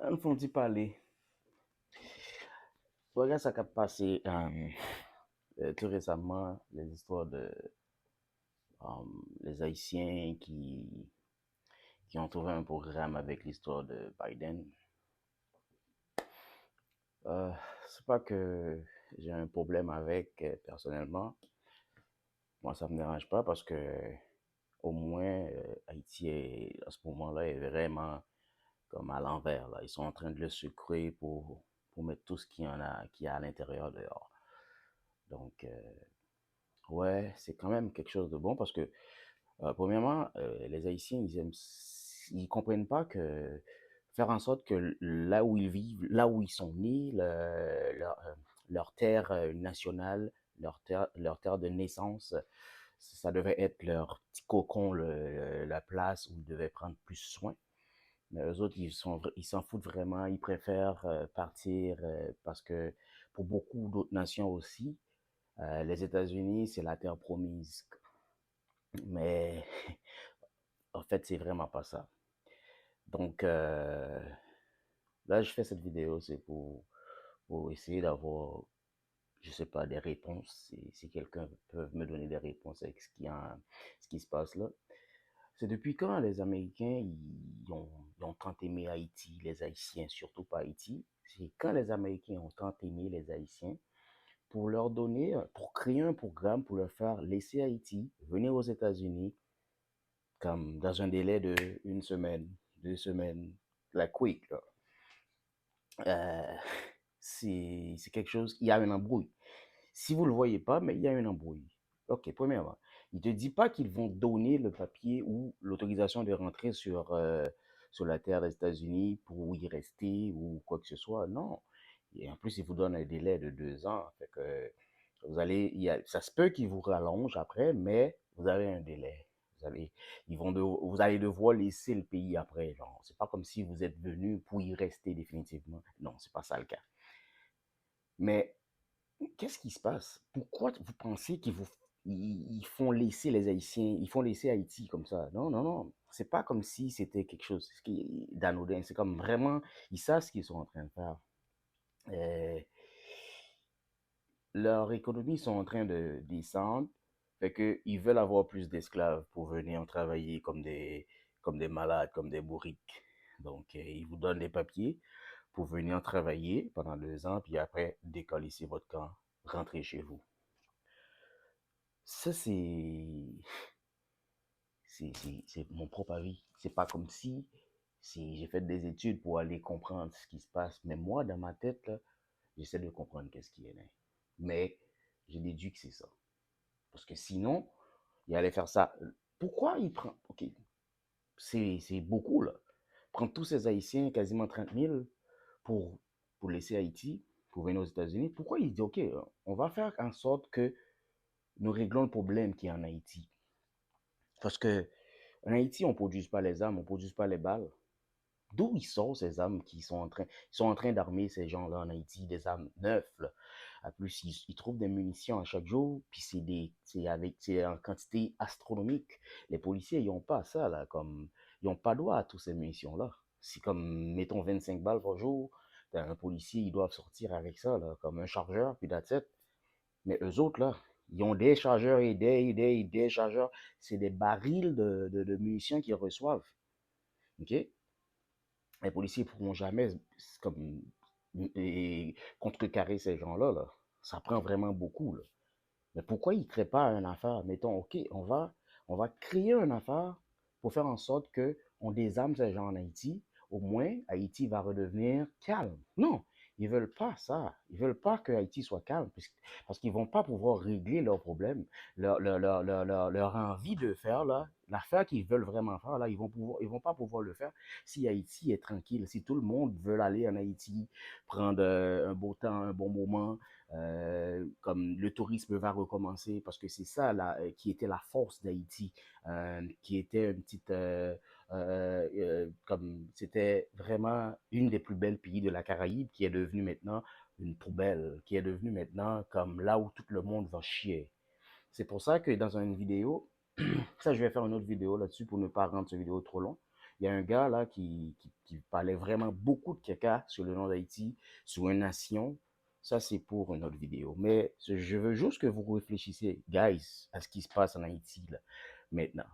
An fon ti pale, regarde ça qui a passé tout récemment, les histoires de les Haïtiens qui ont trouvé un programme avec l'histoire de Biden. Euh, c'est pas que j'ai un problème avec personnellement. Moi, ça me dérange pas parce que au moins Haïti à ce moment-là est vraiment comme à l'envers là. Ils sont en train de le sucrer pour mettre tout ce qu'il y a à l'intérieur dehors. Donc ouais, c'est quand même quelque chose de bon parce que premièrement, les Haïtiens, ils comprennent pas que faire en sorte que là où ils vivent, là où ils sont nés, leur terre nationale, leur terre de naissance, ça devait être leur petit cocon, la place où ils devaient prendre plus soin. Mais eux autres, ils s'en foutent vraiment. Ils préfèrent partir parce que pour beaucoup d'autres nations aussi, les États-Unis, c'est la terre promise. Mais en fait, c'est vraiment pas ça. Donc là, je fais cette vidéo, c'est pour essayer d'avoir, je sais pas, des réponses. Si quelqu'un peut me donner des réponses avec ce qui se passe là. C'est depuis quand les Américains, ils ont tant aimé Haïti, les Haïtiens, surtout pas Haïti. C'est quand les Américains ont tant aimé les Haïtiens pour leur donner, pour créer un programme pour leur faire laisser Haïti, venir aux États-Unis, comme dans un délai de une semaine, 2 semaines, la quick, là. Euh, c'est quelque chose, il y a une embrouille. Si vous ne le voyez pas, mais il y a une embrouille. Ok, premièrement, il ne te dit pas qu'ils vont donner le papier ou l'autorisation de rentrer sur la terre des États-Unis pour y rester ou quoi que ce soit. Non. Et en plus, ils vous donnent un délai de 2 ans. Fait que ça se peut qu'ils vous rallongent après, mais vous avez un délai. Vous allez, vous allez devoir laisser le pays après. Genre, c'est pas comme si vous êtes venu pour y rester définitivement. Non, c'est pas ça le cas. Mais qu'est-ce qui se passe? Pourquoi vous pensez ils font laisser les Haïtiens, ils font laisser Haïti comme ça? Non, non, non. C'est pas comme si c'était quelque chose d'anodin. C'est comme vraiment, ils savent ce qu'ils sont en train de faire. Euh, Leur économie sont en train de descendre. Fait que ils veulent avoir plus d'esclaves pour venir travailler comme des malades, comme des bourriques. Donc, ils vous donnent des papiers pour venir travailler pendant 2 ans, puis après, décoller votre camp, rentrer chez vous. Ça, c'est mon propre avis. C'est pas comme si j'ai fait des études pour aller comprendre ce qui se passe. Mais moi, dans ma tête, là, j'essaie de comprendre qu'est-ce qui est né. Mais j'ai déduit que c'est ça. Parce que sinon, il allait faire ça. Pourquoi il prend... Ok, c'est beaucoup, là. Prendre tous ces Haïtiens, quasiment 30 000, pour, pour laisser Haïti, pour venir aux États-Unis. Pourquoi il dit, ok, on va faire en sorte que nous réglons le problème qui est en Haïti. Parce que en Haïti, on ne produit pas les armes, on ne produit pas les balles. D'où ils sortent ces armes ils sont en train d'armer ces gens-là en Haïti, des armes neuves, là. En plus, ils trouvent des munitions à chaque jour, puis c'est en quantité astronomique. Les policiers, ils n'ont pas ça, là, comme, ils n'ont pas droit à toutes ces munitions-là. C'est comme, mettons, 25 balles par jour, un policier, ils doivent sortir avec ça, là, comme un chargeur, puis that's it. Mais eux autres, là, ils ont des chargeurs et des chargeurs. C'est des barils de munitions qu'ils reçoivent. OK? Les policiers ne pourront jamais comme, contrecarrer ces gens-là. Là. Ça prend vraiment beaucoup. Là. Mais pourquoi ils ne créent pas une affaire? Mettons, OK, on va créer une affaire pour faire en sorte qu'on désarme ces gens en Haïti. Au moins, Haïti va redevenir calme. Non, ils ne veulent pas ça. Ils ne veulent pas que Haïti soit calme parce qu'ils ne vont pas pouvoir régler leurs problèmes, leur envie de faire, là, l'affaire qu'ils veulent vraiment faire, là, ils vont pas pouvoir le faire si Haïti est tranquille, si tout le monde veut aller en Haïti, prendre un beau temps, un bon moment, comme le tourisme va recommencer, parce que c'est ça là, qui était la force d'Haïti, qui était une petite, comme c'était vraiment une des plus belles pays de la Caraïbe, qui est devenue maintenant une poubelle, qui est devenue maintenant comme là où tout le monde va chier. C'est pour ça que dans une vidéo, ça je vais faire une autre vidéo là-dessus pour ne pas rendre cette vidéo trop long, Il y a un gars là qui parlait vraiment beaucoup de caca sur le nom d'Haïti, sur une nation. Ça, c'est pour une autre vidéo. Mais je veux juste que vous réfléchissiez, guys, à ce qui se passe en Haïti là, maintenant.